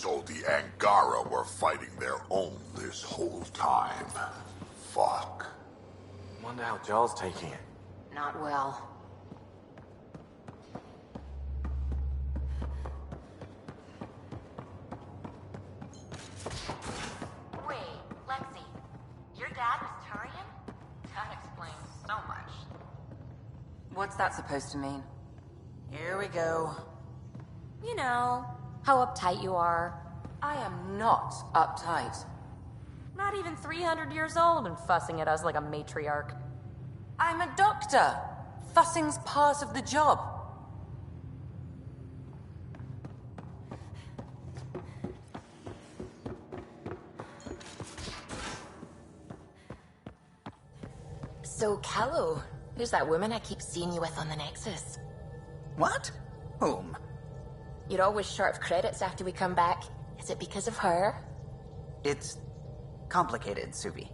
So the Angara were fighting their own this whole time. Fuck. Wonder how Joel's taking it. Not well. Wait, Lexi, your dad was Turian? That explains so much. What's that supposed to mean? Here we go. You know, how uptight you are. I am not uptight. Not even 300 years old and fussing at us like a matriarch. I'm a doctor. Fussing's part of the job. So, Callow, who's that woman I keep seeing you with on the Nexus? What? Whom? You're always short of credits after we come back. Is it because of her? It's complicated, Suvi.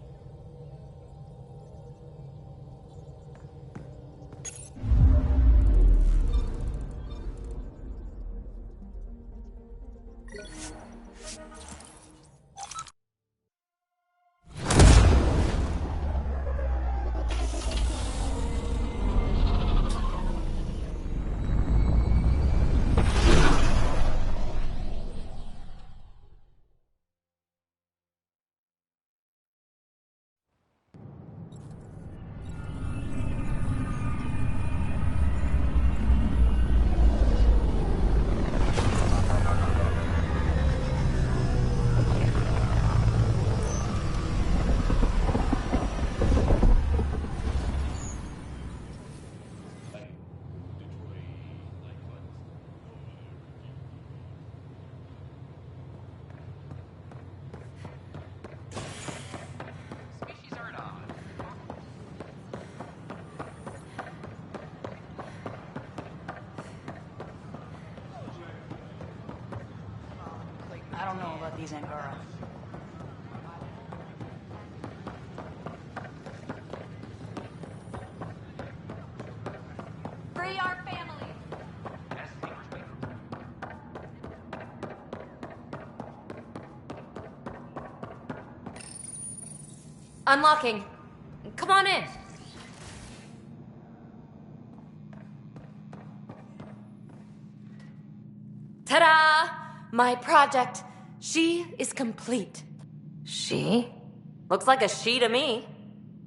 I don't know about these Angara. Free our family! Unlocking. Come on in. Ta-da! My project. She is complete. She? Looks like a she to me.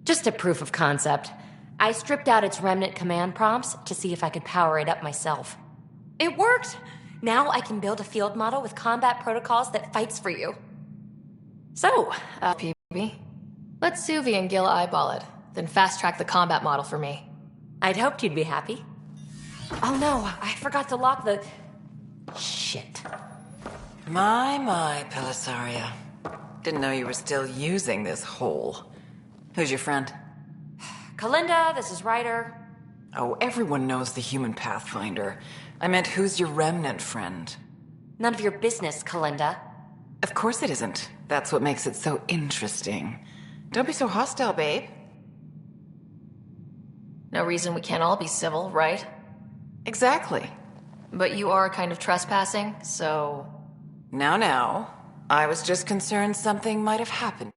Just a proof of concept. I stripped out its remnant command prompts to see if I could power it up myself. It worked! Now I can build a field model with combat protocols that fights for you. So, PB. Let Suvi and Gil eyeball it, then fast-track the combat model for me. I'd hoped you'd be happy. Oh no, I forgot to lock the... Shit. My, Pelisaria. Didn't know you were still using this hole. Who's your friend? Kalinda, this is Ryder. Oh, everyone knows the human Pathfinder. I meant, who's your remnant friend? None of your business, Kalinda. Of course it isn't. That's what makes it so interesting. Don't be so hostile, babe. No reason we can't all be civil, right? Exactly. But you are kind of trespassing, so... Now. I was just concerned something might have happened.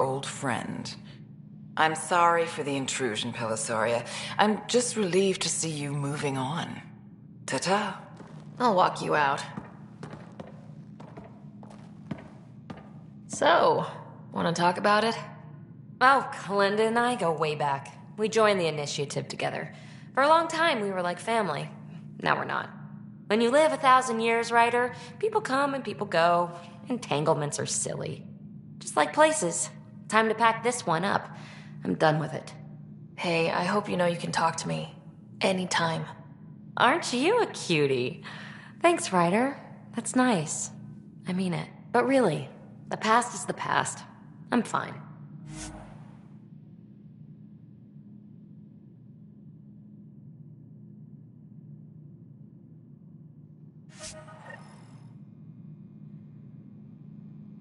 old friend. I'm sorry for the intrusion, Pelisaria. I'm just relieved to see you moving on. Ta-ta. I'll walk you out. So, want to talk about it? Oh, Kalinda and I go way back. We joined the initiative together. For a long time, we were like family. Now we're not. When you live 1,000 years, Ryder, people come and people go. Entanglements are silly. Just like places. Time to pack this one up. I'm done with it. Hey, I hope you know you can talk to me. Anytime. Aren't you a cutie? Thanks, Ryder. That's nice. I mean it. But really, the past is the past. I'm fine.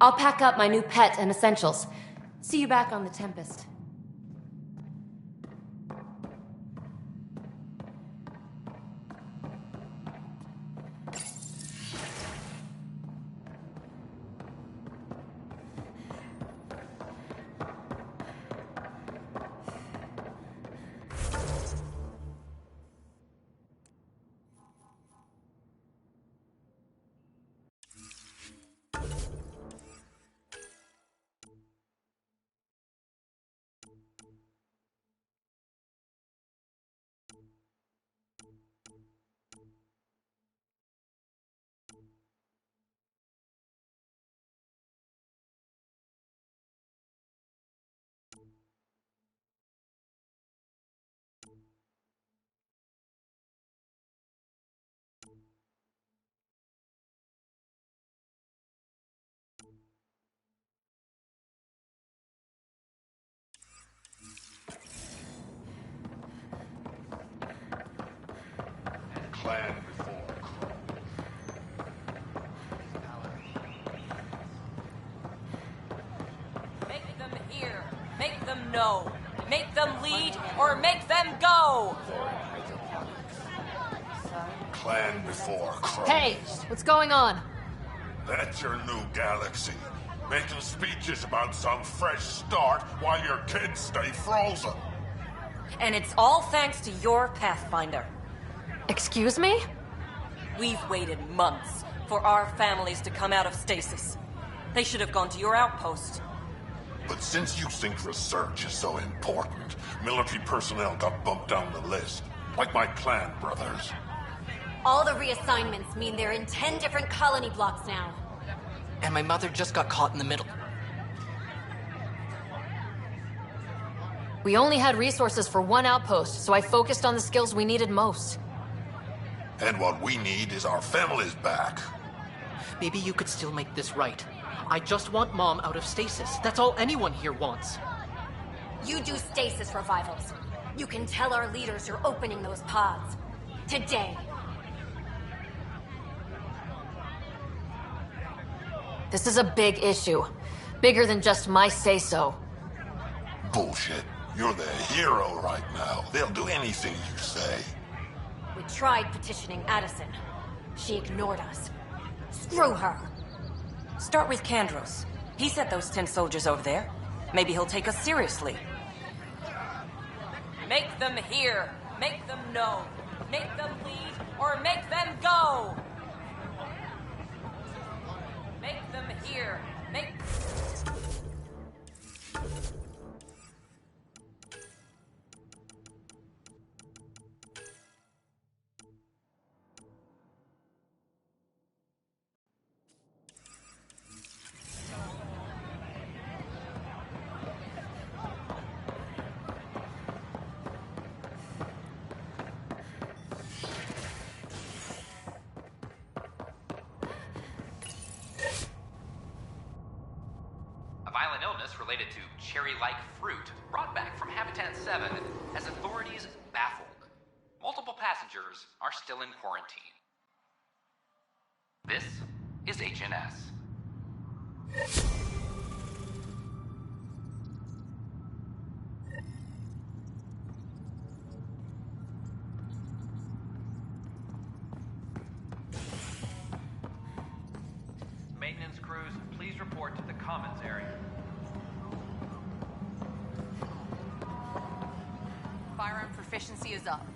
I'll pack up my new pet and essentials. See you back on the Tempest. Clan before crow. Make them hear. Make them know. Make them lead or make them go! Clan before crow. Hey, what's going on? That's your new galaxy. Making speeches about some fresh start while your kids stay frozen. And it's all thanks to your Pathfinder. Excuse me? We've waited months for our families to come out of stasis. They should have gone to your outpost. But since you think research is so important, military personnel got bumped down the list. Like my clan brothers. All the reassignments mean they're in 10 different colony blocks now. And my mother just got caught in the middle. We only had resources for one outpost, so I focused on the skills we needed most. And what we need is our families back. Maybe you could still make this right. I just want Mom out of stasis. That's all anyone here wants. You do stasis revivals. You can tell our leaders you're opening those pods. Today. This is a big issue. Bigger than just my say-so. Bullshit. You're the hero right now. They'll do anything you say. We tried petitioning Addison. She ignored us. Screw her. Start with Kandros. He sent those 10 soldiers over there. Maybe he'll take us seriously. Make them hear. Make them know. Make them lead or make them go. Make them hear. Make... A violent illness related to cherry-like fruit brought back from Habitat 7 has authorities baffled. Multiple passengers are still in quarantine. This is HNS. Maintenance crews, please report to the commons area. firearm proficiency is up.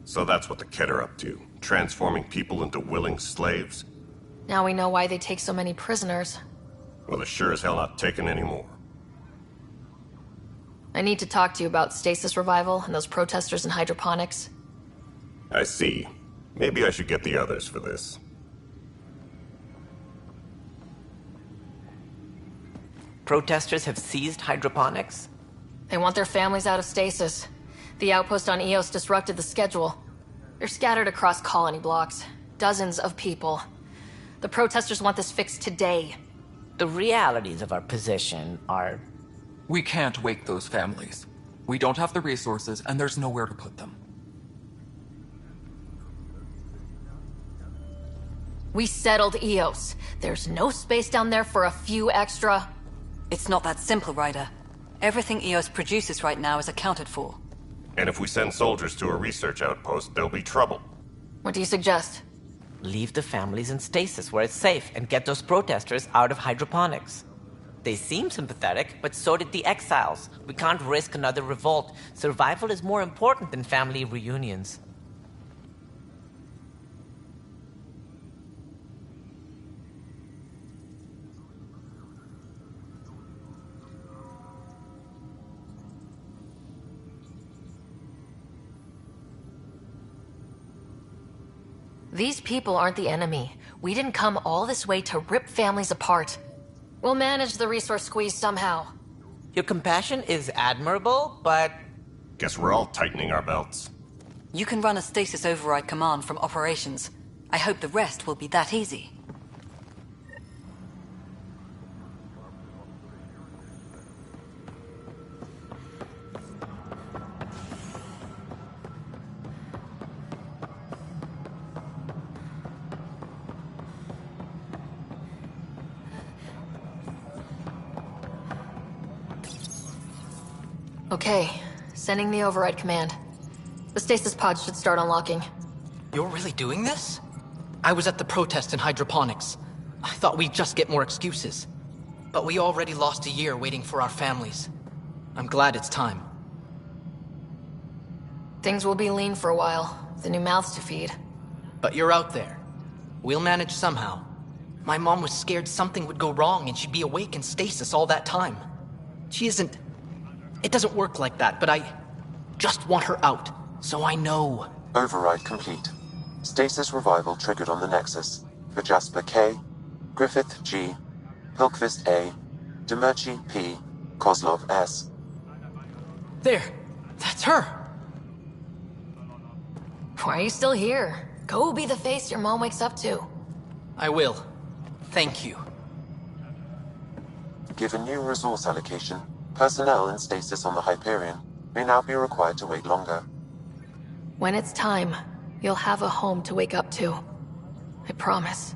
So that's what the Kett are up to, transforming people into willing slaves? Now we know why they take so many prisoners. Well, they're sure as hell not taking any more. I need to talk to you about stasis revival and those protesters in hydroponics. I see. Maybe I should get the others for this. Protesters have seized hydroponics? They want their families out of stasis. The outpost on Eos disrupted the schedule. They're scattered across colony blocks. Dozens of people. The protesters want this fixed today. The realities of our position are... We can't wake those families. We don't have the resources, and there's nowhere to put them. We settled Eos. There's no space down there for a few extra... It's not that simple, Ryder. Everything Eos produces right now is accounted for. And if we send soldiers to a research outpost, there'll be trouble. What do you suggest? Leave the families in stasis where it's safe and get those protesters out of hydroponics. They seem sympathetic, but so did the exiles. We can't risk another revolt. Survival is more important than family reunions. These people aren't the enemy. We didn't come all this way to rip families apart. We'll manage the resource squeeze somehow. Your compassion is admirable, but... Guess we're all tightening our belts. You can run a stasis override command from operations. I hope the rest will be that easy. Okay, sending the override command. The stasis pods should start unlocking. You're really doing this? I was at the protest in hydroponics. I thought we'd just get more excuses. But we already lost a year waiting for our families. I'm glad it's time. Things will be lean for a while. The new mouths to feed. But you're out there. We'll manage somehow. My mom was scared something would go wrong and she'd be awake in stasis all that time. She isn't... It doesn't work like that, but I just want her out, so I know. Override complete. Stasis revival triggered on the Nexus. For Jasper K, Griffith G, Pilkvist A, Demerchi P, Kozlov S. There! That's her! Why are you still here? Go be the face your mom wakes up to. I will. Thank you. Given new resource allocation, personnel in stasis on the Hyperion may now be required to wait longer. When it's time, you'll have a home to wake up to. I promise.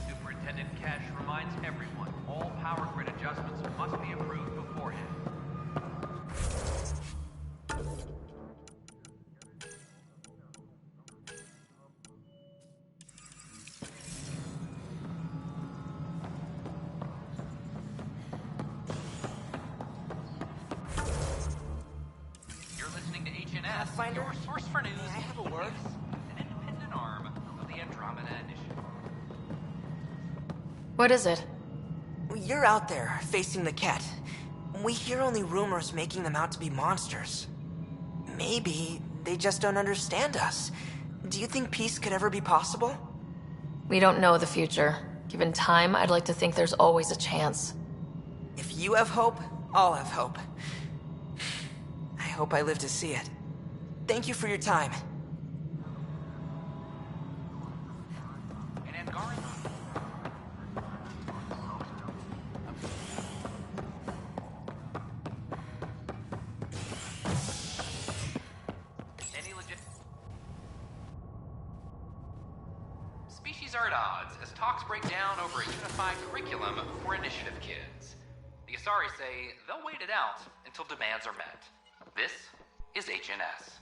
Superintendent Cash reminds everyone all power grid adjustments must be approved beforehand. Your source for news. May I have a word? An independent arm of the Andromeda Initiative. What is it? You're out there, facing the Kett. We hear only rumors making them out to be monsters. Maybe they just don't understand us. Do you think peace could ever be possible? We don't know the future. Given time, I'd like to think there's always a chance. If you have hope, I'll have hope. I hope I live to see it. Thank you for your time. Species are at odds as talks break down over a unified curriculum for initiative kids. The Asari say they'll wait it out until demands are met. This is HNS.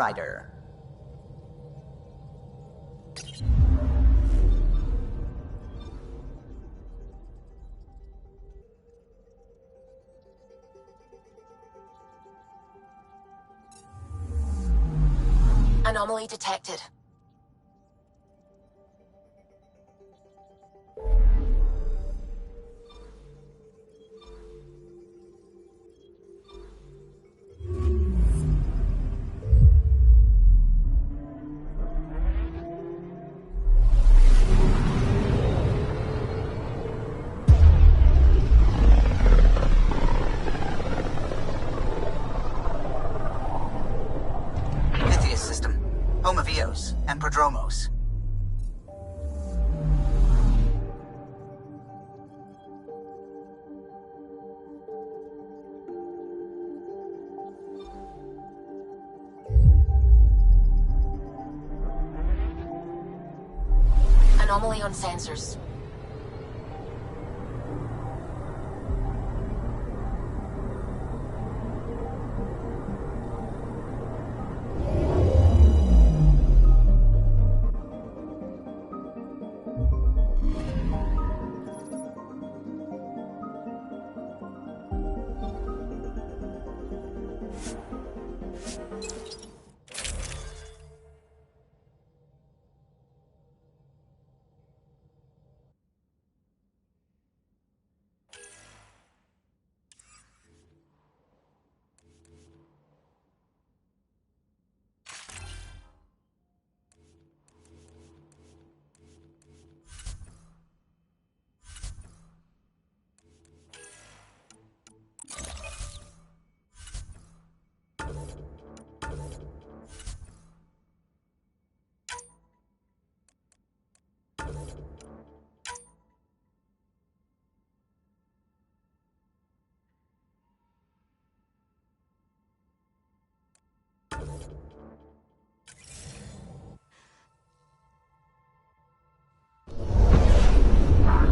Rider. Anomaly detected. Pythias system. Home of Eos and Prodromos. Anomaly on sensors.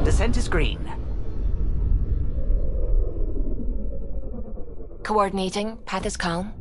Descent is green. Coordinating. Path is calm.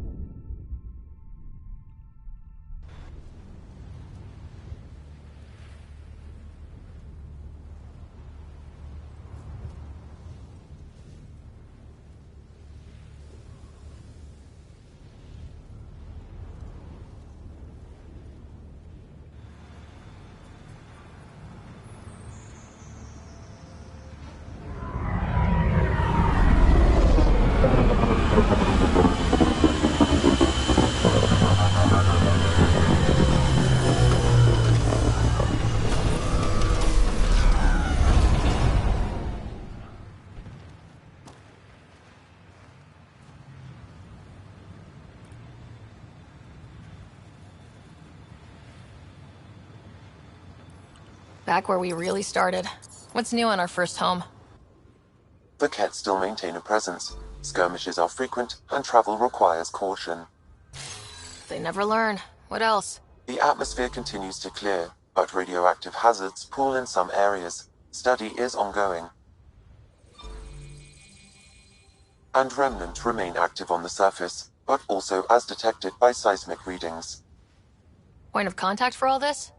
Back where we really started. What's new on our first home? The Kett still maintain a presence. Skirmishes are frequent, and travel requires caution. They never learn. What else? The atmosphere continues to clear, but radioactive hazards pool in some areas. Study is ongoing. And remnant remain active on the surface, but also as detected by seismic readings. Point of contact for all this?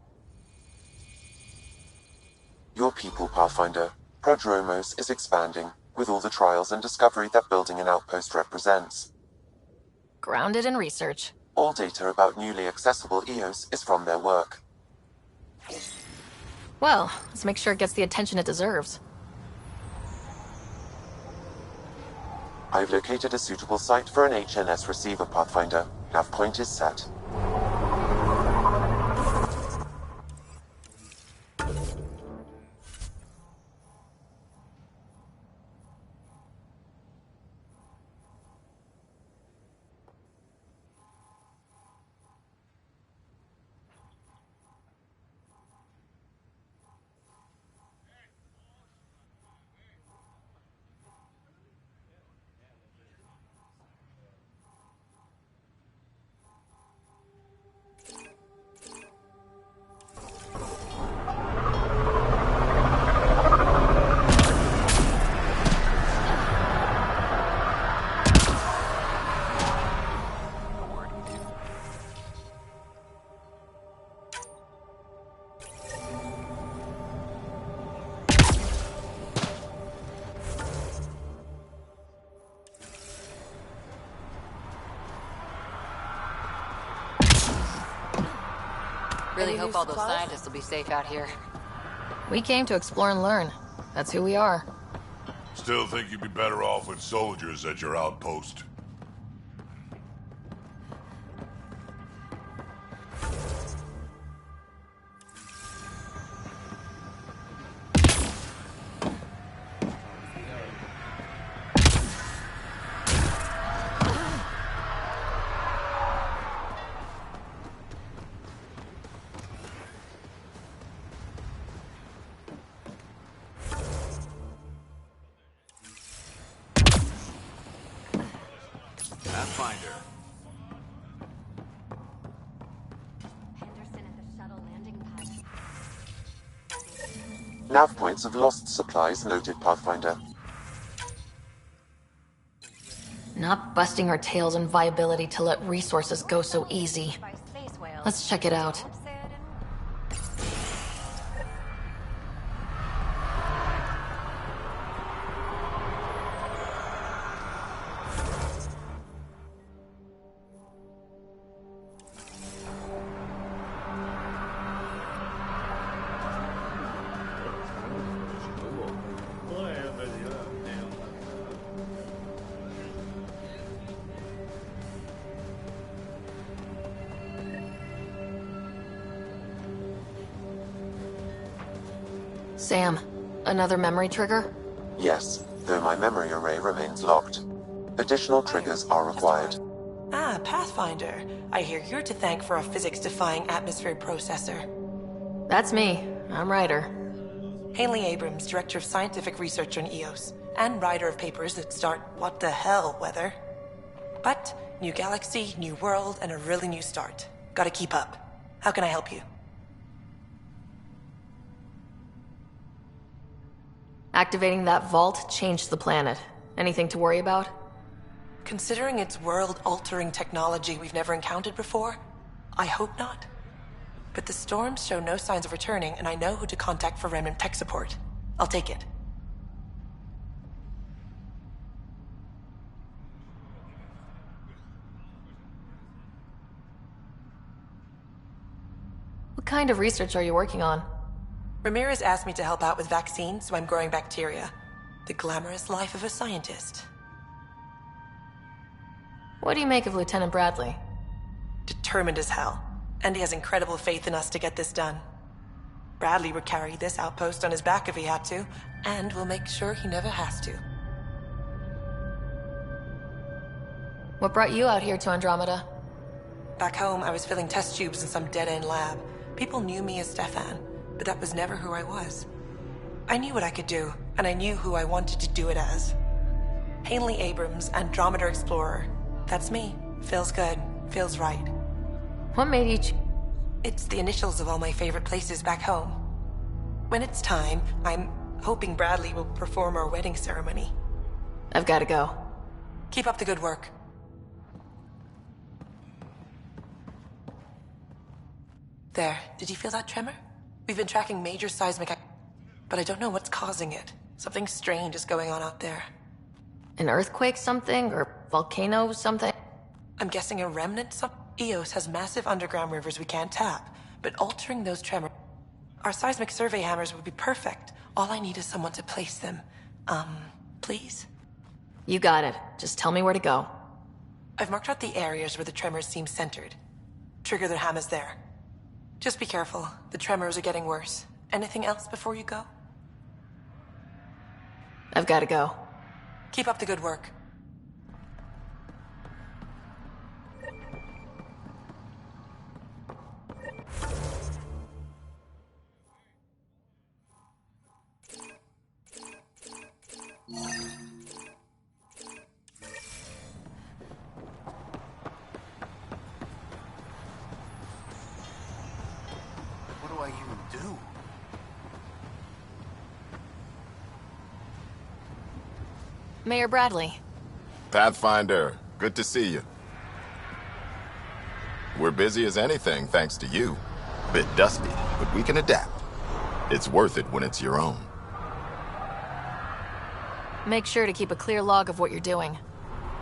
Your people, Pathfinder. Prodromos is expanding, with all the trials and discovery that building an outpost represents. Grounded in research. All data about newly accessible Eos is from their work. Well, let's make sure it gets the attention it deserves. I've located a suitable site for an HNS receiver, Pathfinder. Nav point is set. really hope all those scientists will be safe out here. We came to explore and learn. That's who we are. Still think you'd be better off with soldiers at your outpost. Pathfinder. Nav points of lost supplies noted, Pathfinder. Not busting our tails on viability to let resources go so easy. Let's check it out. Sam, another memory trigger? Yes, though my memory array remains locked. Additional triggers are required. Ah, Pathfinder. I hear you're to thank for a physics-defying atmosphere processor. That's me. I'm Ryder. Haley Abrams, Director of Scientific Research on EOS, and writer of papers that start what the hell weather. But, new galaxy, new world, and a really new start. Gotta keep up. How can I help you? Activating that vault changed the planet. Anything to worry about? Considering it's world-altering technology we've never encountered before, I hope not. But the storms show no signs of returning, and I know who to contact for remnant tech support. I'll take it. What kind of research are you working on? Ramirez asked me to help out with vaccines, so I'm growing bacteria. The glamorous life of a scientist. What do you make of Lieutenant Bradley? Determined as hell. And he has incredible faith in us to get this done. Bradley would carry this outpost on his back if he had to, and we'll make sure he never has to. What brought you out here to Andromeda? Back home, I was filling test tubes in some dead-end lab. People knew me as Stefan, but that was never who I was. I knew what I could do, and I knew who I wanted to do it as. Haley Abrams, Andromeda Explorer. That's me. Feels good. Feels right. What made you It's the initials of all my favorite places back home. When it's time, I'm hoping Bradley will perform our wedding ceremony. I've gotta go. Keep up the good work. There. Did you feel that tremor? We've been tracking major seismic but I don't know what's causing it. Something strange is going on out there. An earthquake something? Or volcano something? I'm guessing a remnant. EOS has massive underground rivers we can't tap, but altering those tremors... Our seismic survey hammers would be perfect. All I need is someone to place them. Please? You got it. Just tell me where to go. I've marked out the areas where the tremors seem centered. Trigger the hammers there. Just be careful. The tremors are getting worse. Anything else before you go? I've gotta go. Keep up the good work. What do I even do? Mayor Bradley. Pathfinder, good to see you. We're busy as anything thanks to you. Bit dusty, but we can adapt. It's worth it when it's your own. Make sure to keep a clear log of what you're doing.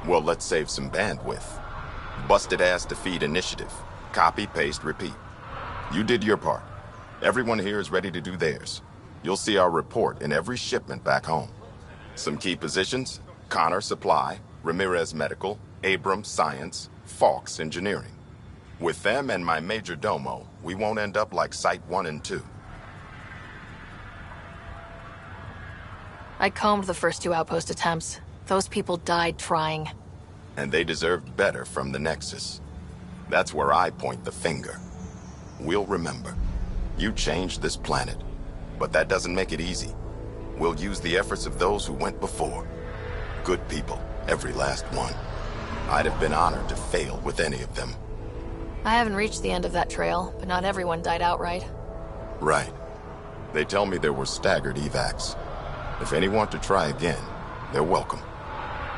Well, let's save some bandwidth. Busted ass defeat initiative. Copy, paste, repeat. You did your part. Everyone here is ready to do theirs. You'll see our report in every shipment back home. Some key positions: Connor Supply, Ramirez Medical, Abrams Science, Fawkes Engineering. With them and my major domo, we won't end up like Site 1 and 2. I combed the first 2 outpost attempts. Those people died trying. And they deserved better from the Nexus. That's where I point the finger. We'll remember. You changed this planet, but that doesn't make it easy. We'll use the efforts of those who went before. Good people, every last one. I'd have been honored to fail with any of them. I haven't reached the end of that trail, but not everyone died outright. Right. They tell me there were staggered evacs. If any want to try again, they're welcome.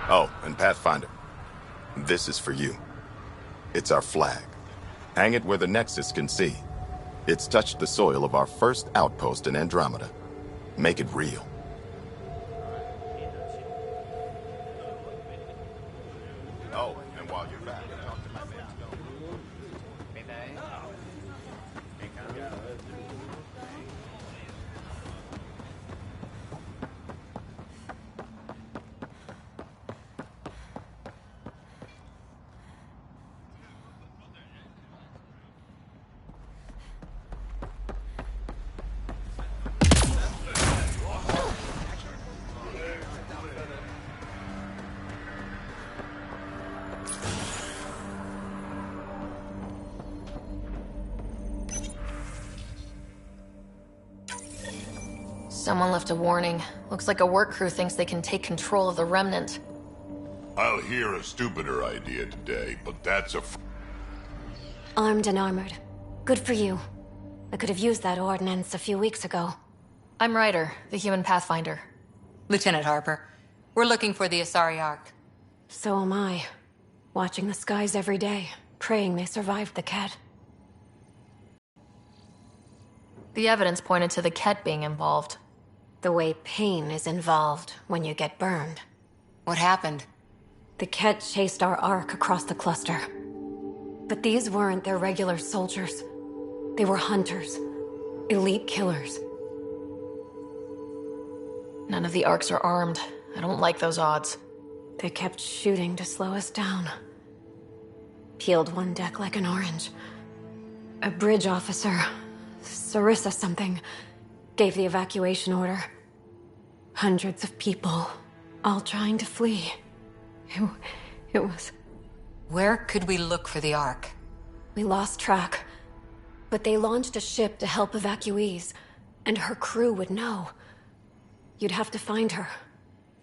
Oh, and Pathfinder, this is for you. It's our flag. Hang it where the Nexus can see. It's touched the soil of our first outpost in Andromeda. Make it real. Oh, and while you're back, talk to my man. Someone left a warning. Looks like a work crew thinks they can take control of the Remnant. I'll hear a stupider idea today, but that's a Armed and armored. Good for you. I could have used that ordnance a few weeks ago. I'm Ryder, the human pathfinder. Lieutenant Harper, we're looking for the Asari Ark. So am I. Watching the skies every day, praying they survived the Ket. The evidence pointed to the Ket being involved. The way pain is involved when you get burned. What happened? The Ket chased our Ark across the cluster. But these weren't their regular soldiers. They were hunters. Elite killers. None of the Arks are armed. I don't like those odds. They kept shooting to slow us down. Peeled one deck like an orange. A bridge officer, Sarissa something, gave the evacuation order. Hundreds of people, all trying to flee. It was... Where could we look for the Ark? We lost track. But they launched a ship to help evacuees, and her crew would know. You'd have to find her.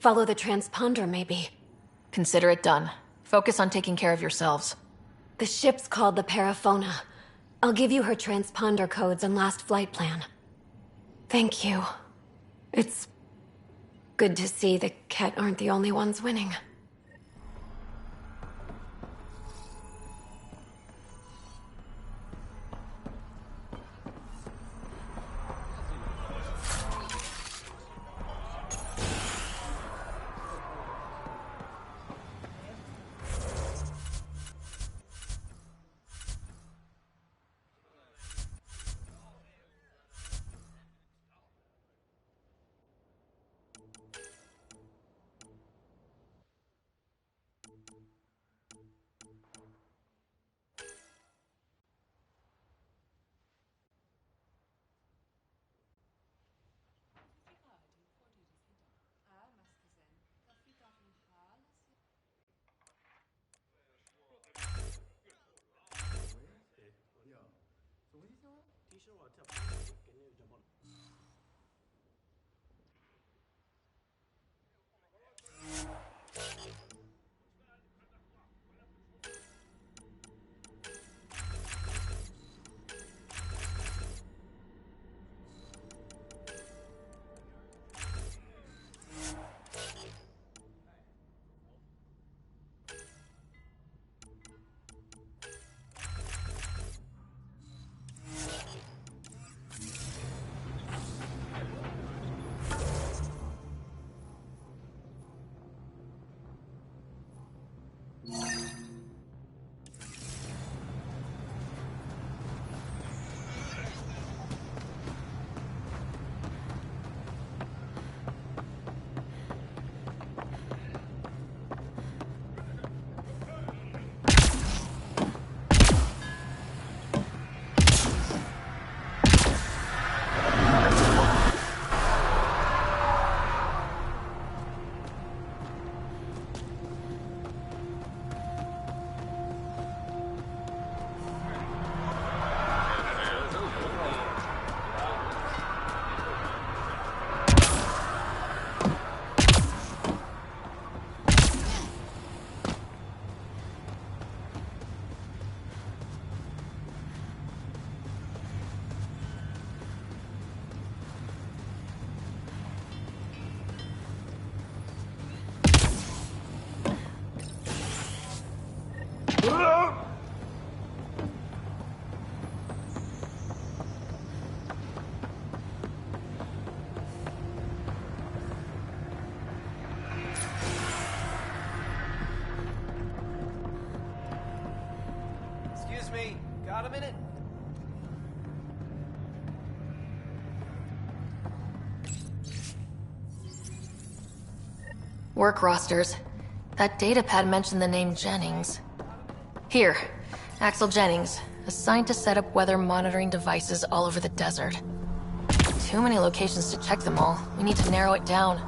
Follow the transponder, maybe. Consider it done. Focus on taking care of yourselves. The ship's called the Paraphona. I'll give you her transponder codes and last flight plan. Thank you. It's good to see the Ket aren't the only ones winning. Excuse me, got a minute? Work rosters. That datapad mentioned the name Jennings. Here, Axel Jennings, assigned to set up weather monitoring devices all over the desert. Too many locations to check them all. We need to narrow it down.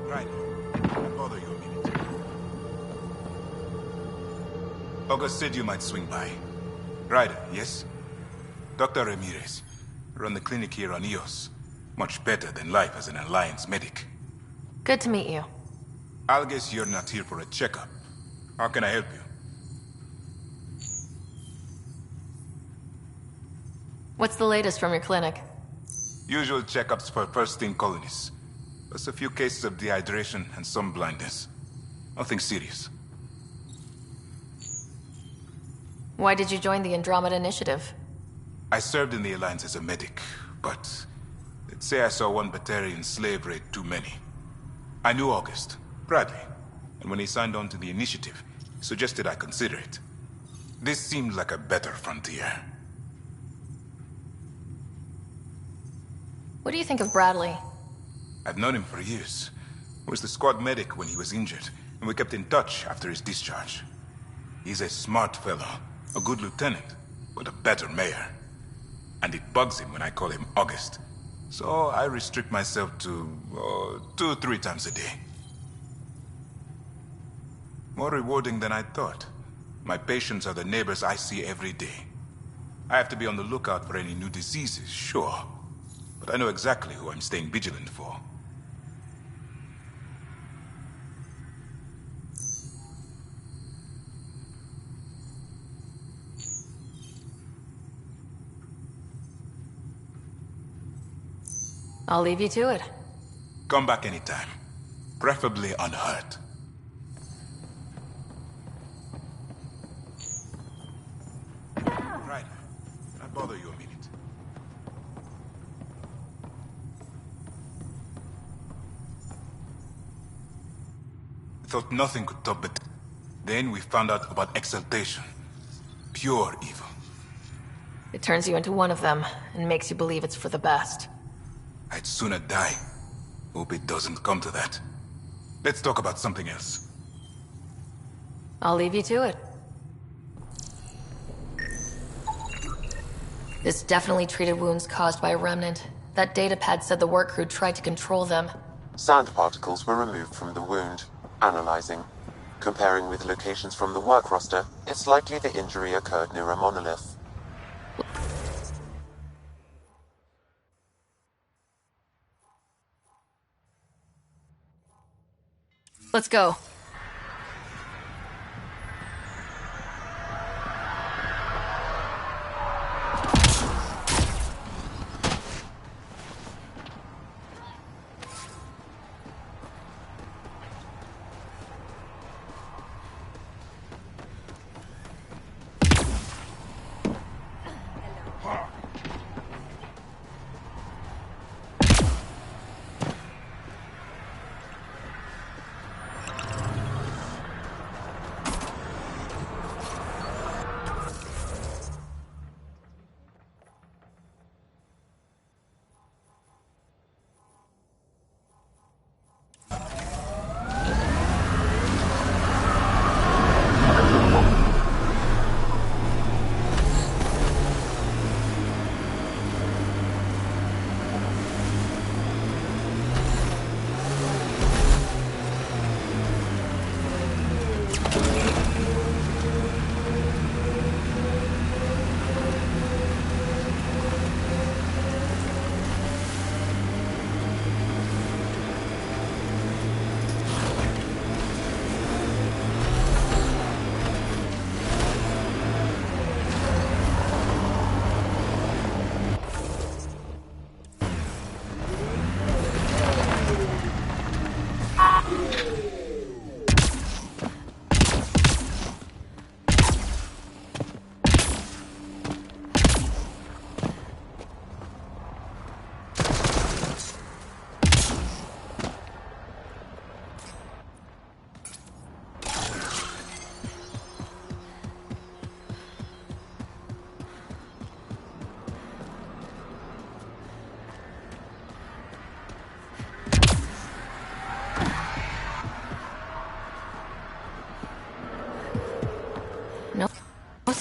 Right. I'll bother you a minute. August said you might swing by. Ryder, yes? Dr. Ramirez. Run the clinic here on Eos. Much better than life as an Alliance medic. Good to meet you. I'll guess you're not here for a checkup. How can I help you? What's the latest from your clinic? Usual checkups for first-team colonists. Plus a few cases of dehydration and some blindness. Nothing serious. Why did you join the Andromeda Initiative? I served in the Alliance as a medic, but let's say I saw one Batarian slave raid too many. I knew August, Bradley, and when he signed on to the initiative, he suggested I consider it. This seemed like a better frontier. What do you think of Bradley? I've known him for years. I was the squad medic when he was injured, and we kept in touch after his discharge. He's a smart fellow, a good lieutenant, but a better mayor. And it bugs him when I call him August. So I restrict myself to 2-3 times a day. More rewarding than I thought. My patients are the neighbors I see every day. I have to be on the lookout for any new diseases, sure. But I know exactly who I'm staying vigilant for. I'll leave you to it. Come back anytime. Preferably unhurt. Right. Can I bother you a minute? I thought nothing could top it. Then we found out about exaltation. Pure evil. It turns you into one of them, and makes you believe it's for the best. I'd sooner die. Hope it doesn't come to that. Let's talk about something else. I'll leave you to it. This definitely treated wounds caused by a remnant. That datapad said the work crew tried to control them. Sand particles were removed from the wound. Analyzing. Comparing with locations from the work roster, it's likely the injury occurred near a monolith. Let's go.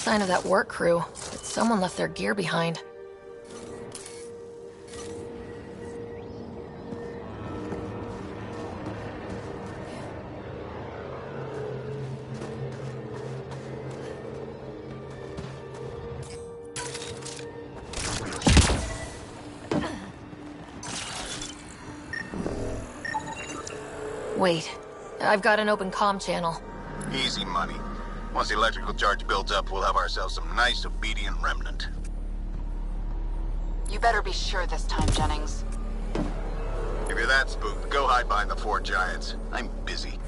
sign of that work crew, but someone left their gear behind. Wait, I've got an open comm channel. Easy money. Once the electrical charge builds up, we'll have ourselves some nice, obedient remnant. You better be sure this time, Jennings. If you're that spooked, go hide behind the 4 giants. I'm busy.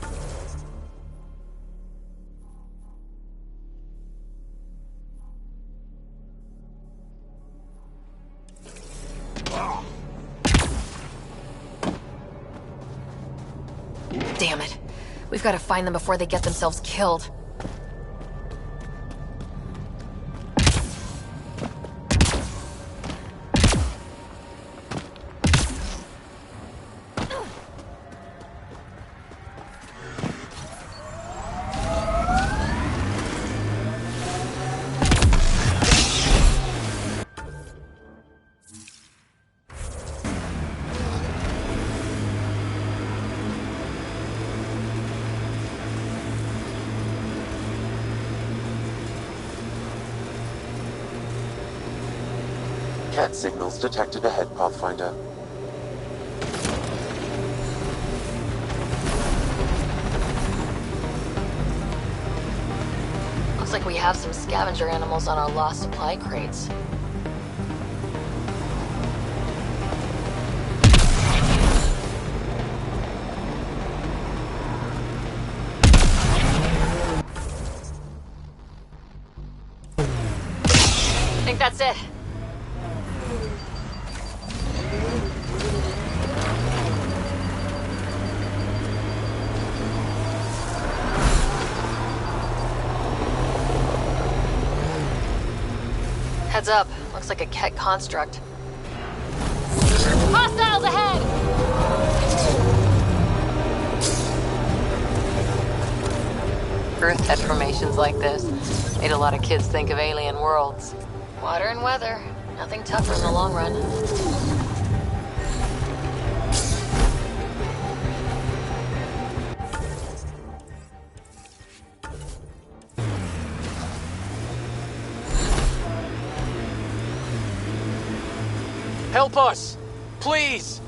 Damn it. We've got to find them before they get themselves killed. Cat signals detected ahead, Pathfinder. Looks like we have some scavenger animals on our lost supply crates. I think that's it. Heads up. Looks like a Ket construct. Hostiles ahead! Earth had formations like this. Made a lot of kids think of alien worlds. Water and weather. Nothing tougher in the long run. Help us! Please!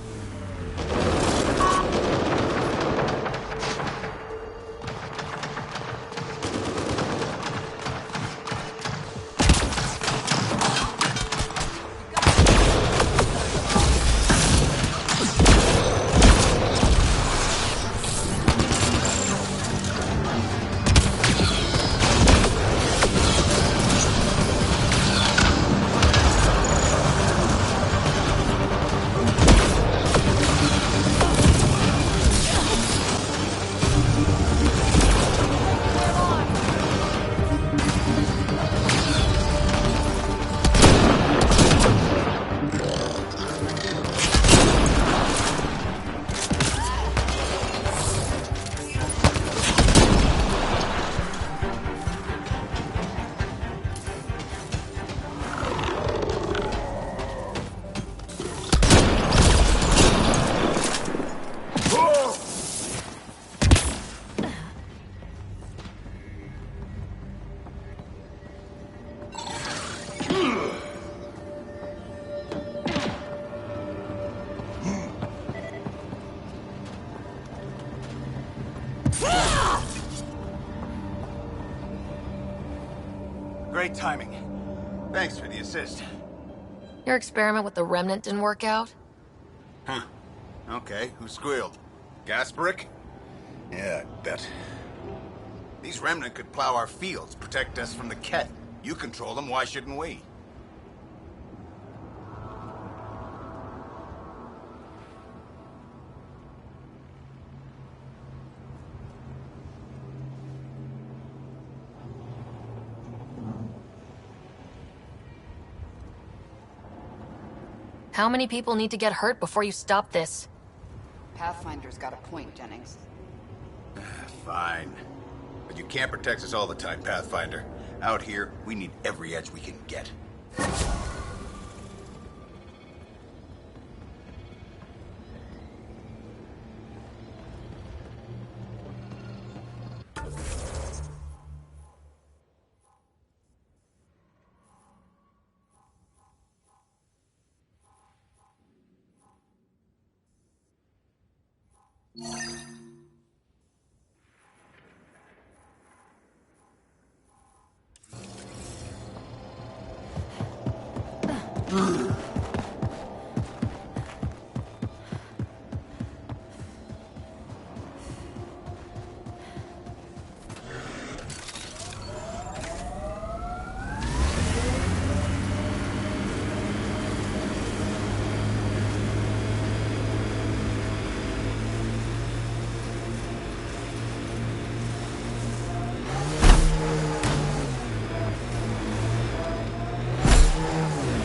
Great timing. Thanks for the assist. Your experiment with the remnant didn't work out? Huh. Okay, who squealed? Gasbrick? Yeah, I bet. These remnant could plow our fields, protect us from the Ket. You control them, why shouldn't we? How many people need to get hurt before you stop this? Pathfinder's got a point, Jennings. Fine. But you can't protect us all the time, Pathfinder. Out here, we need every edge we can get.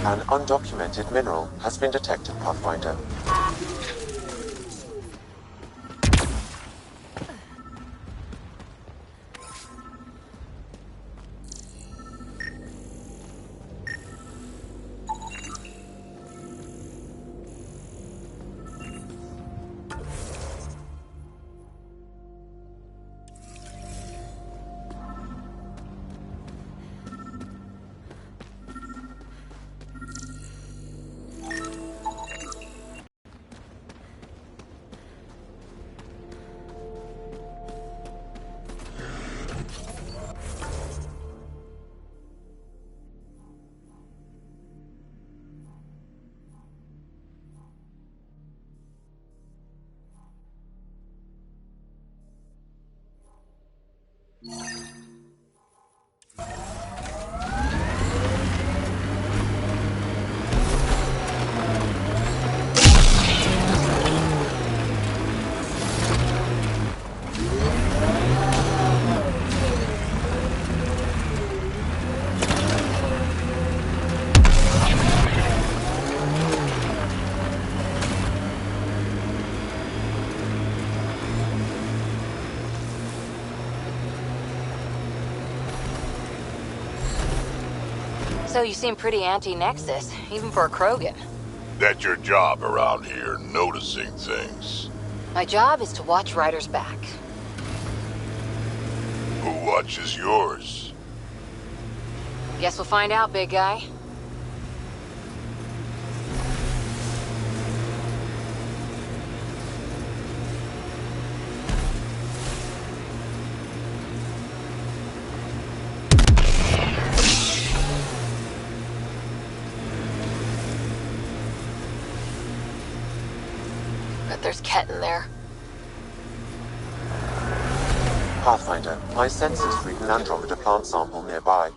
An undocumented mineral has been detected, Pathfinder. So you seem pretty anti-Nexus, even for a Krogan. That's your job around here, noticing things. My job is to watch Ryder's back. Who watches yours? Guess we'll find out, big guy. Bet there's Ket in there. Pathfinder, my sensors read an Andromeda plant sample nearby.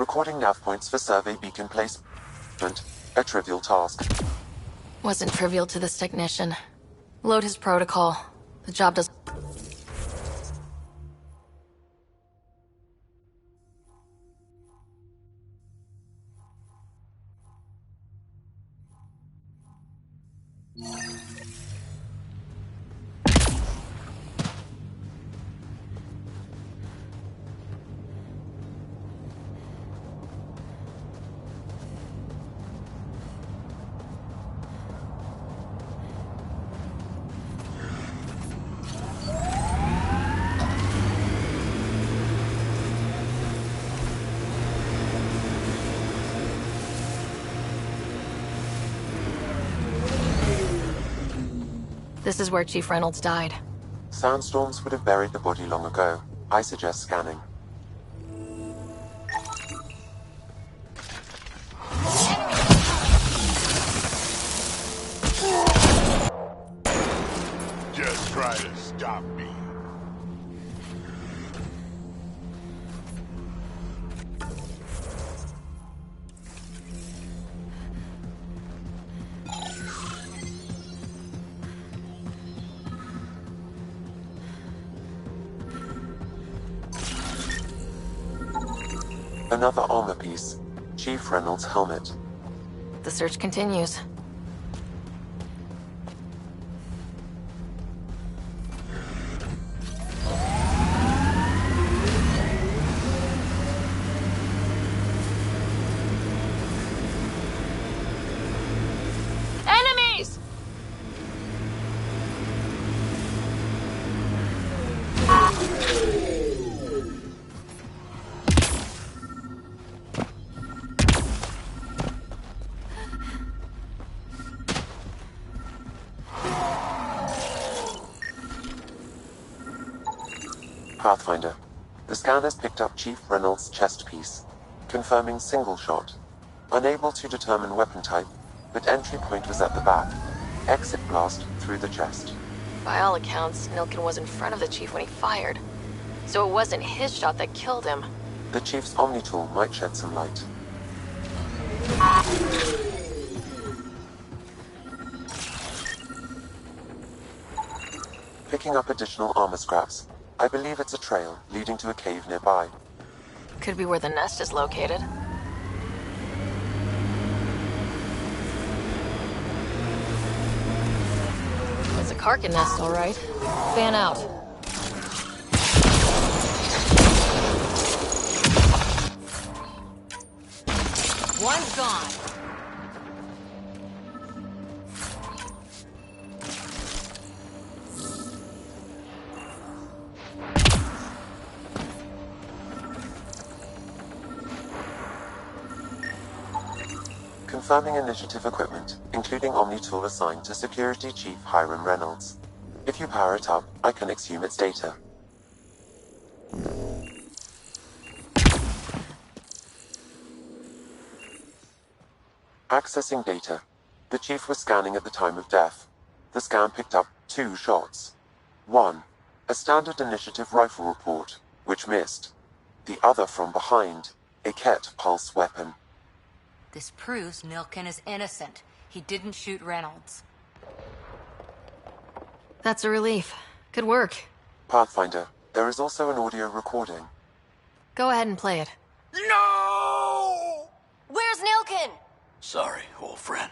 Recording nav points for survey beacon placement. A trivial task. Wasn't trivial to this technician. Load his protocol. The job does... This is where Chief Reynolds died. Sandstorms would have buried the body long ago. I suggest scanning. Just try to stop me. Another armor piece. Chief Reynolds' helmet. The search continues. Enemies! Pathfinder. The scanners picked up Chief Reynolds' chest piece, confirming single shot. Unable to determine weapon type, but entry point was at the back. Exit blast through the chest. By all accounts, Nilkin was in front of the Chief when he fired. So it wasn't his shot that killed him. The Chief's Omni tool might shed some light. Picking up additional armor scraps. I believe it's a trail leading to a cave nearby. Could be where the nest is located. It's a Karkin nest, all right. Fan out. One's gone. Confirming initiative equipment, including Omni tool assigned to Security Chief Hiram Reynolds. If you power it up, I can exhume its data. Accessing data. The Chief was scanning at the time of death. The scan picked up 2 shots. 1. A standard initiative rifle report, which missed. The other from behind, a Ket pulse weapon. This proves Nilkin is innocent. He didn't shoot Reynolds. That's a relief. Good work. Pathfinder, there is also an audio recording. Go ahead and play it. No! Where's Nilkin? Sorry, old friend.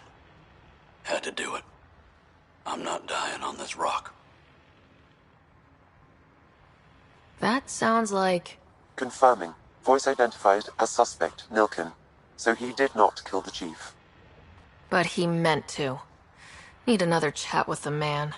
Had to do it. I'm not dying on this rock. That sounds like... Confirming. Voice identified as suspect, Nilkin. So he did not kill the Chief. But he meant to. Need another chat with the man.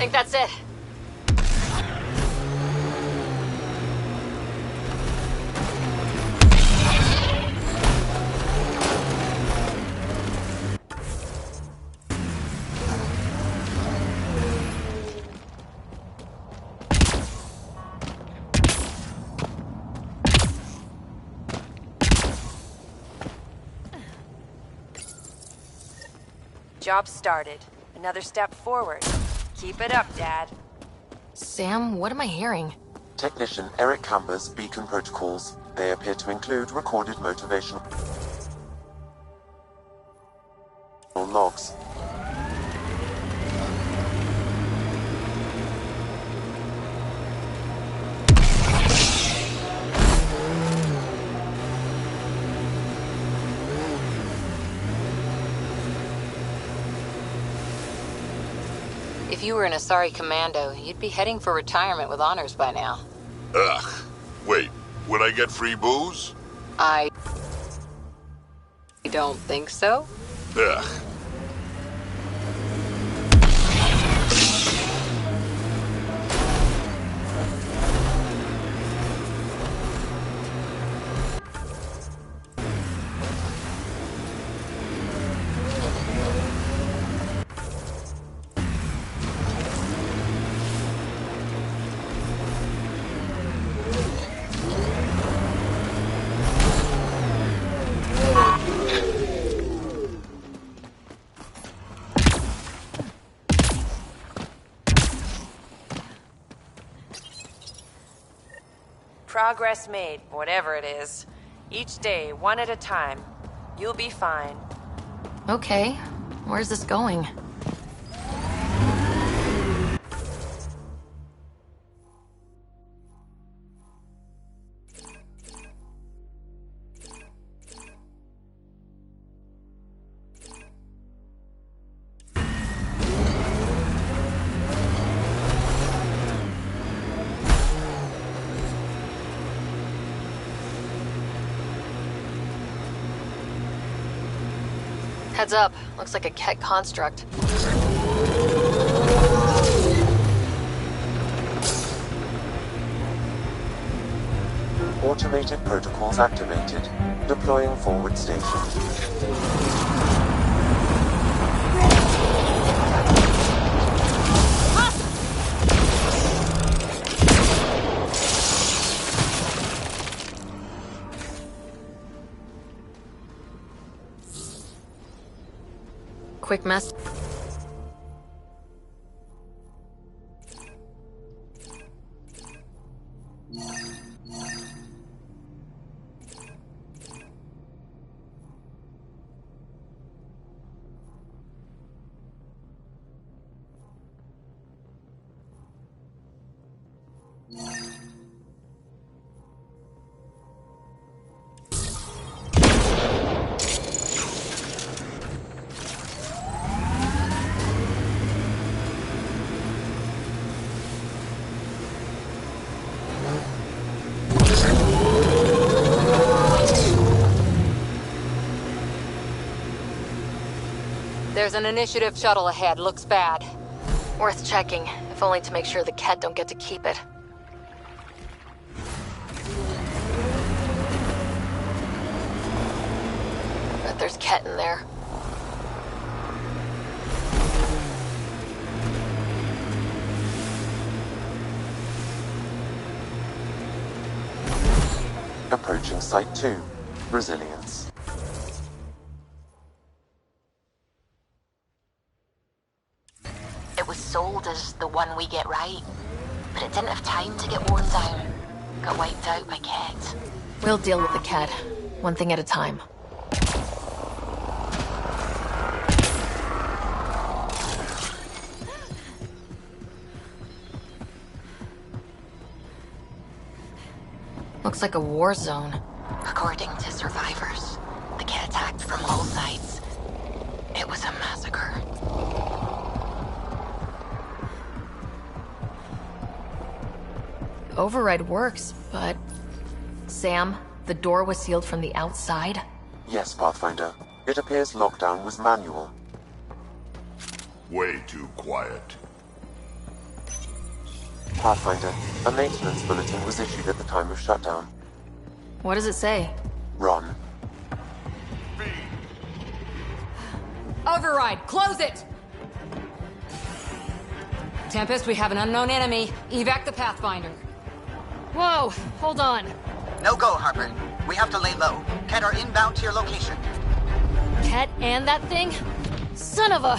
Think that's it. Job started. Another step forward. Keep it up, Dad. Sam, what am I hearing? Technician Eric Camber's beacon protocols. They appear to include recorded motivational logs. If you were an Asari commando, you'd be heading for retirement with honors by now. Ugh. Wait, would I get free booze? I don't think so. Ugh. Progress made, whatever it is. Each day, one at a time. You'll be fine. Okay, where's this going? Heads up. Looks like a Ket construct. Automated protocols activated. Deploying forward station. Quick mess. There's an initiative shuttle ahead. Looks bad. Worth checking, if only to make sure the Ket don't get to keep it. Bet there's Ket in there. Approaching Site 2. Resilience. It was sold as the one we get right, but it didn't have time to get worn down. Got wiped out by Ket. We'll deal with the Ket, one thing at a time. Looks like a war zone. According to survivors, the Ket attacked from all sides. It was a massacre. Override works, but... Sam, the door was sealed from the outside? Yes, Pathfinder. It appears lockdown was manual. Way too quiet. Pathfinder, a maintenance bulletin was issued at the time of shutdown. What does it say? Run. Override, close it! Tempest, we have an unknown enemy. Evac the Pathfinder. Whoa, hold on. No go, Harper. We have to lay low. Ket are inbound to your location. Ket and that thing? Son of a...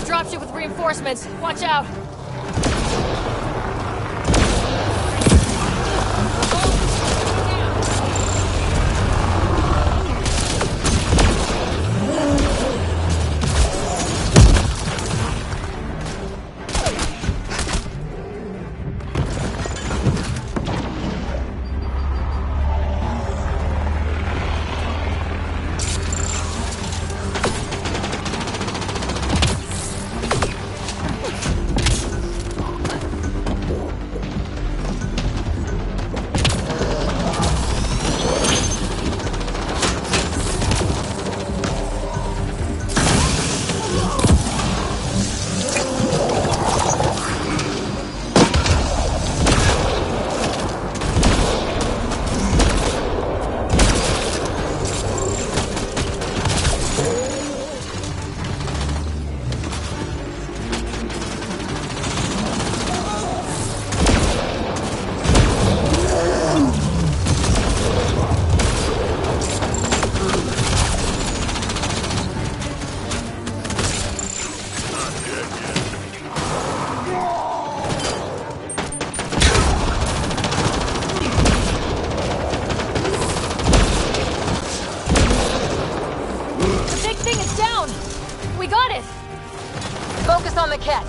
Dropship with reinforcements. Watch out. Focus on the cat.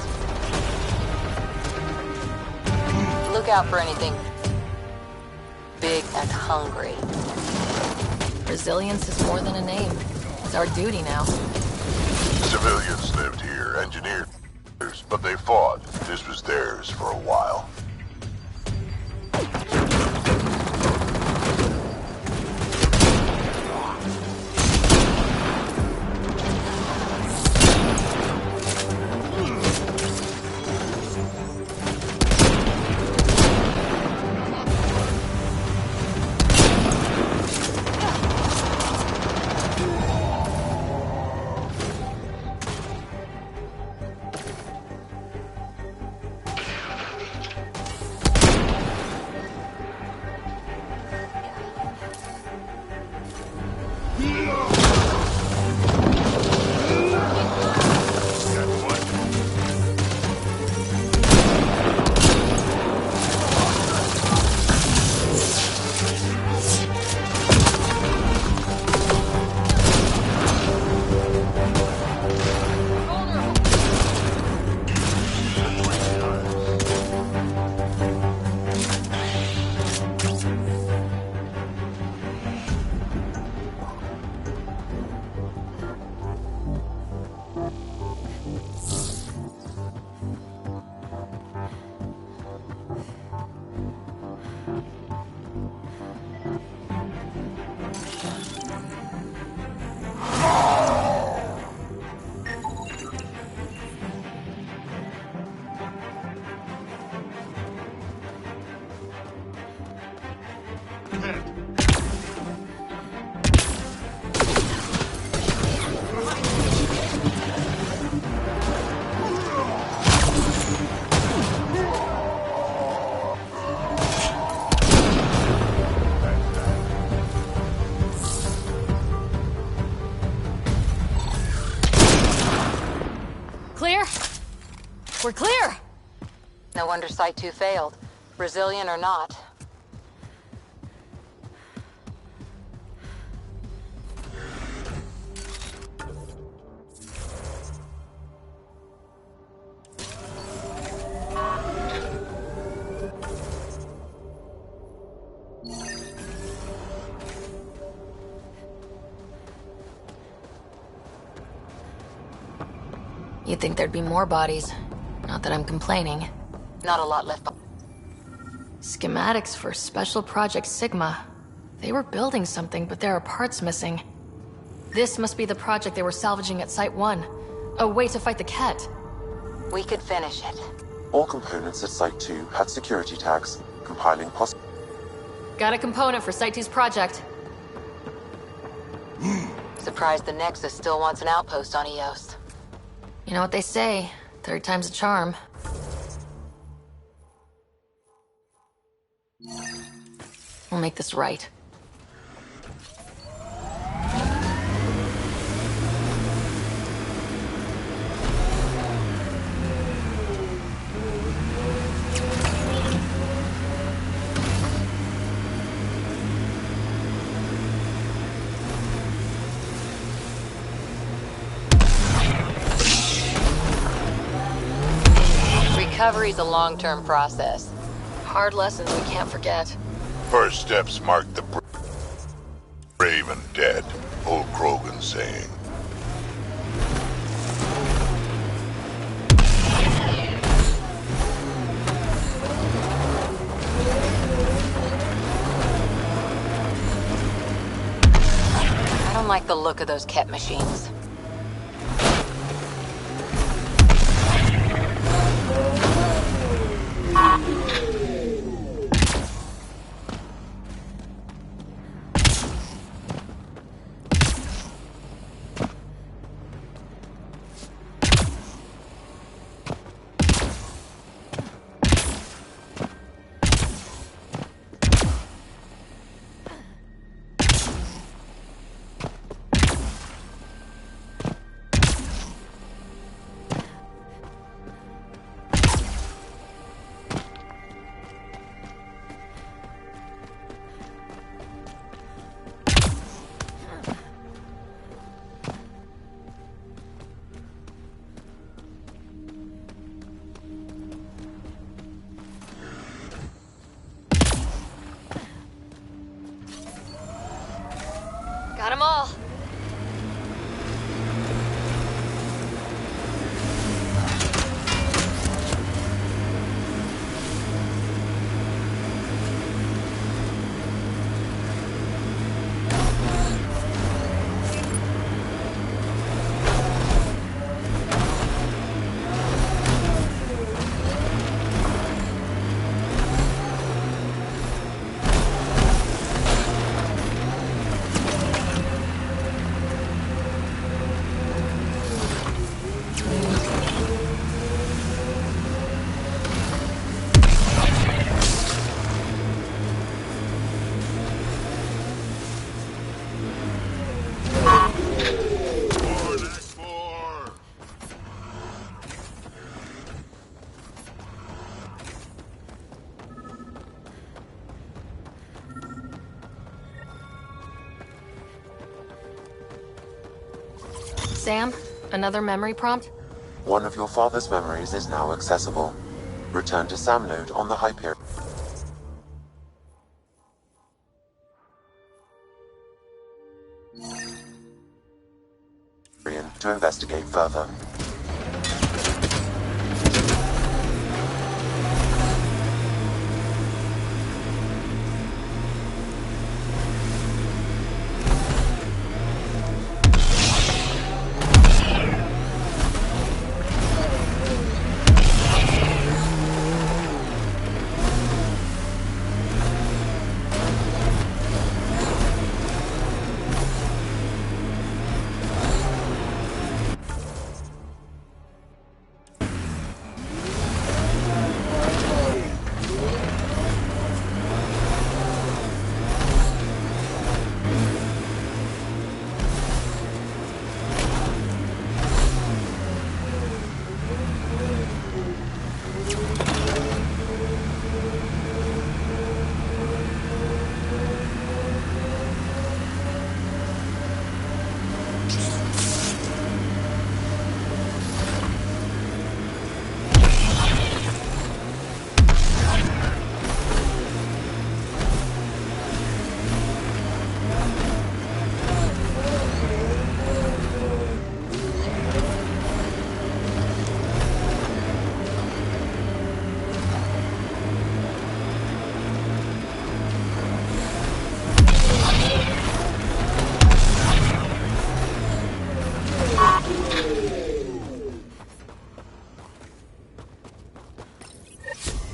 Look out for anything big and hungry. Resilience is more than a name. It's our duty now. Civilians lived here, engineers, but they fought. This was theirs for a while. Clear? We're clear! No wonder Site 2 failed. Brazilian or not. You'd think there'd be more bodies. Not that I'm complaining. Not a lot left. Schematics for Special Project Sigma. They were building something, but there are parts missing. This must be the project they were salvaging at Site 1. A way to fight the Ket. We could finish it. All components at Site 2 had security tags, compiling Got a component for Site 2's project. Surprised the Nexus still wants an outpost on Eos. You know what they say, third time's a charm. We'll make this right. Recovery's a long-term process. Hard lessons we can't forget. First steps mark the brave and dead, old Krogan saying. I don't like the look of those Ket machines. Got 'em all. Sam, another memory prompt? One of your father's memories is now accessible. Return to Sam node on the Hyperion to investigate further.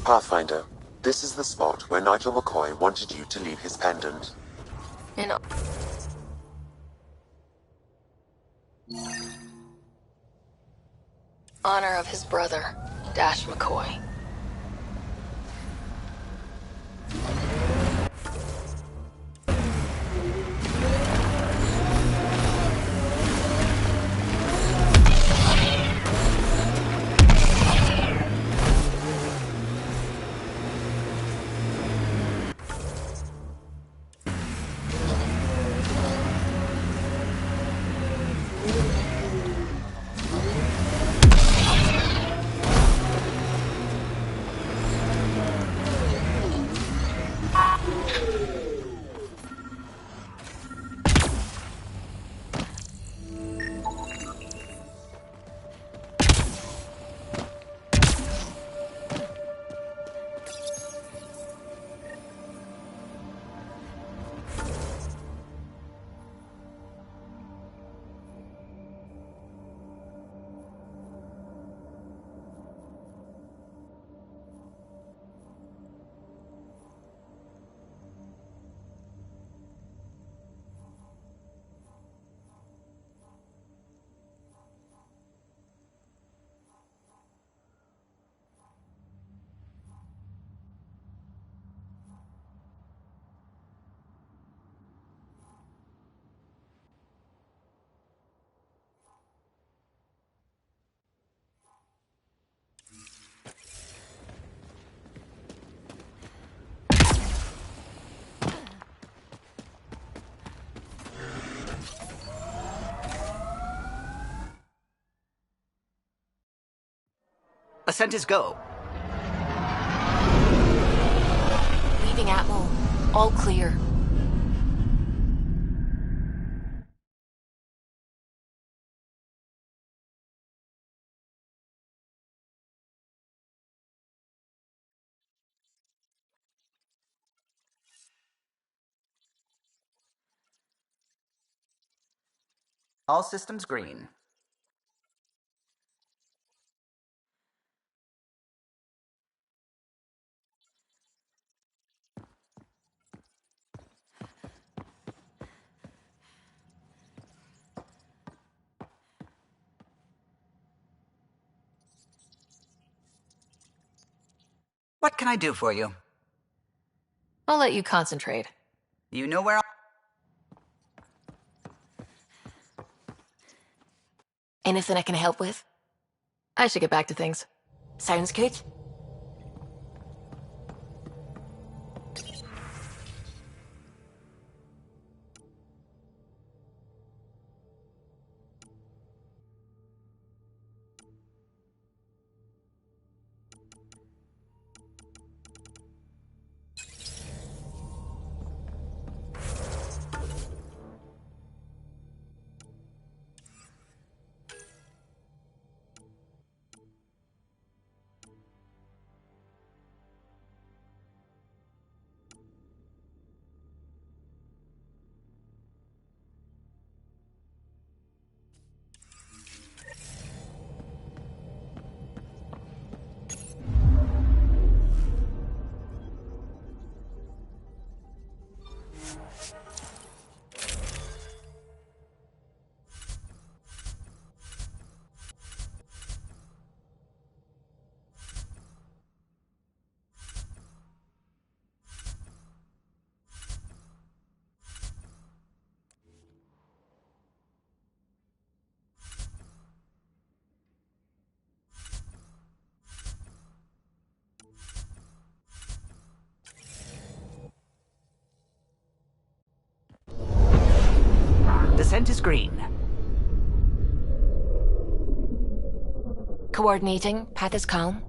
Pathfinder, this is the spot where Nigel McCoy wanted you to leave his pendant. In honor of his brother, Dash McCoy. Ascent is go. Leaving Atmo. All clear. All systems green. What can I do for you? I'll let you concentrate. You know where Anything I can help with? I should get back to things. Sounds good. Descent is green. Coordinating. Path is calm.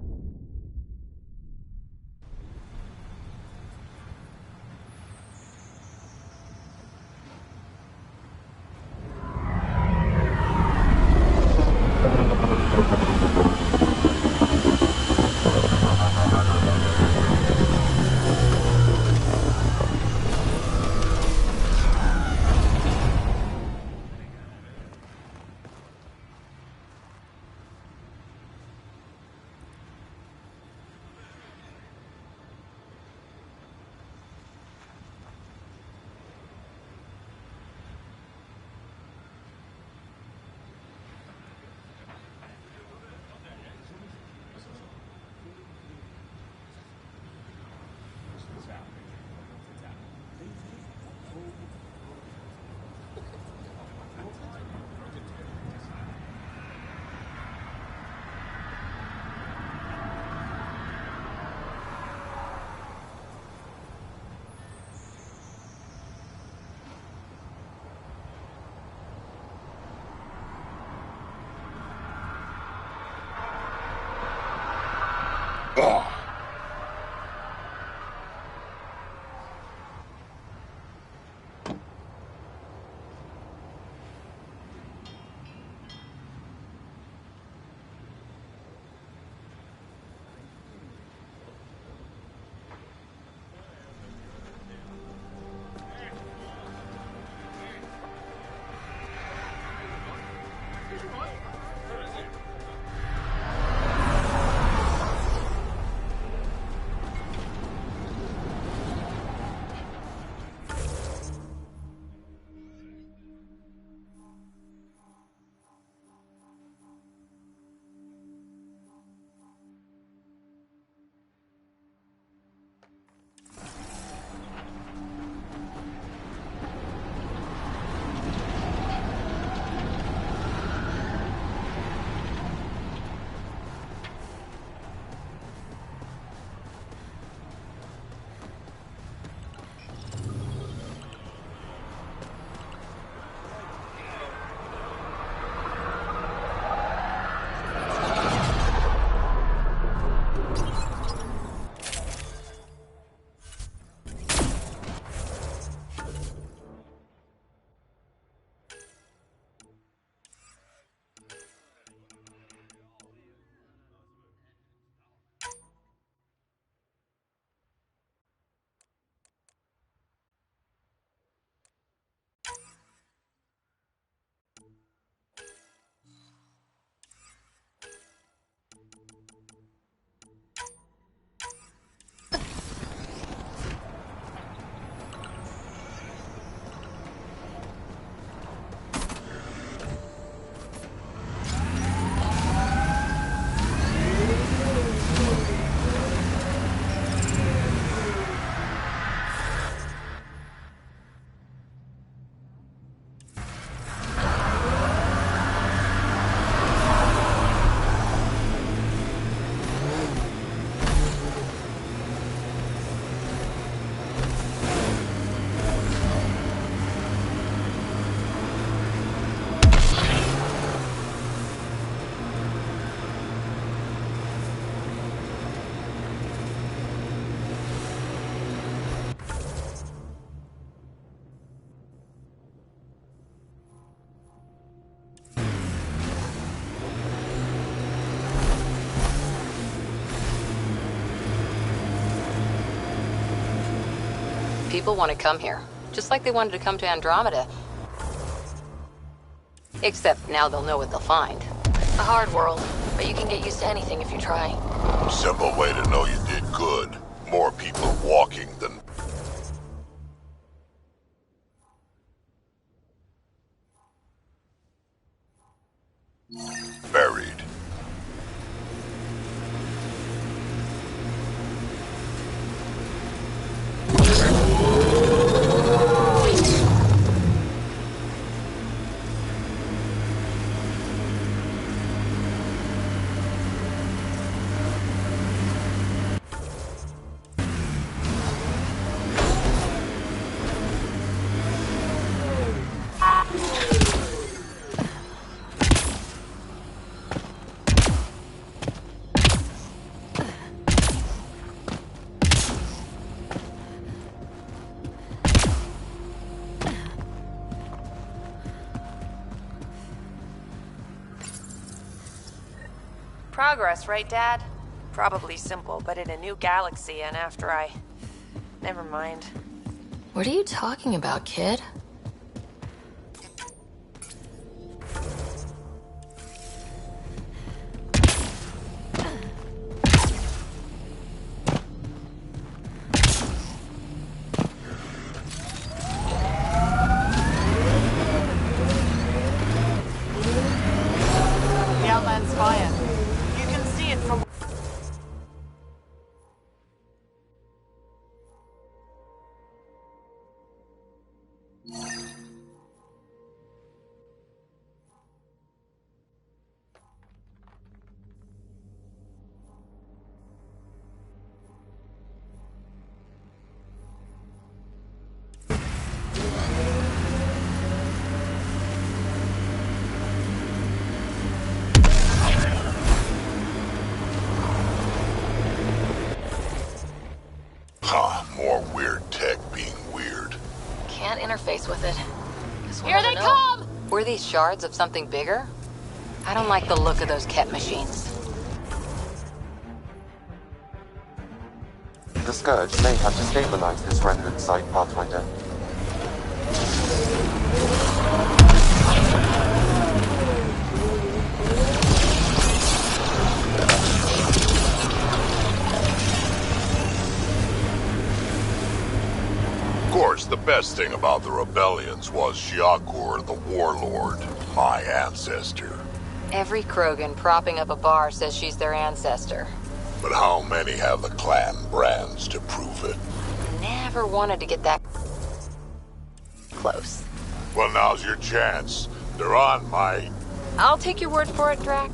People want to come here, just like they wanted to come to Andromeda. Except now they'll know what they'll find. A hard world, but you can get used to anything if you try. Simple way to know you did good. More people walking than... buried. Progress, right, Dad? Probably simple, but in a new galaxy, and after I... Never mind. What are you talking about, kid? The outland's fire. You can see it from... Huh, more weird tech being weird. Can't interface with it. Guess we'll Here never they know. come! Were these shards of something bigger? I don't like the look of those Ket machines. The Scourge may have to stabilize this remnant site, Pathfinder. Of course, the best thing about the rebellions was Shiakur the Warlord, my ancestor. Every Krogan propping up a bar says she's their ancestor. But how many have the clan brands to prove it? Never wanted to get that close. Well, now's your chance. They're on my... I'll take your word for it, Drac.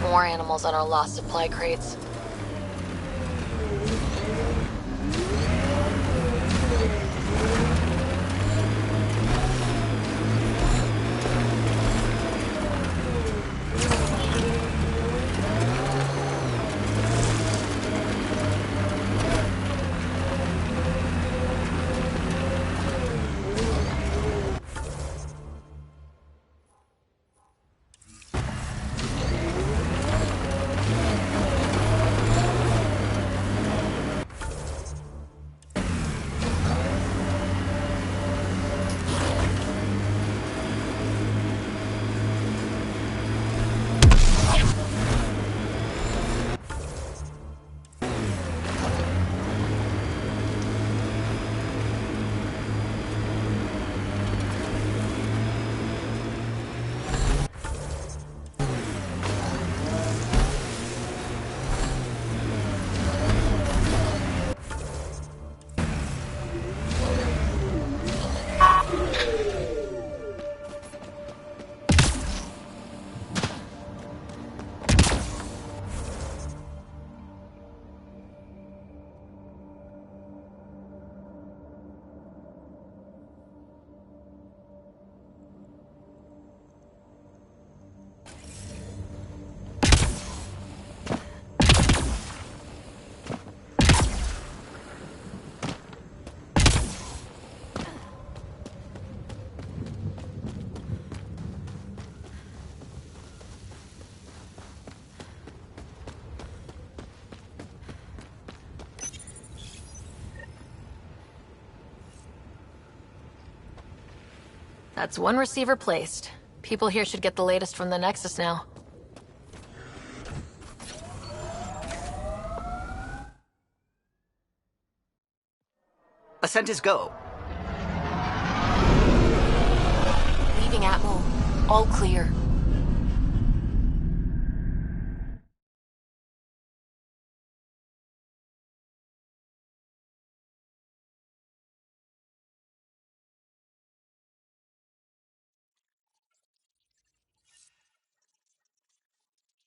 More animals on our lost supply crates. That's one receiver placed. People here should get the latest from the Nexus now. Ascent is go. Leaving Atmo. All clear.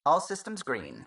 All systems green.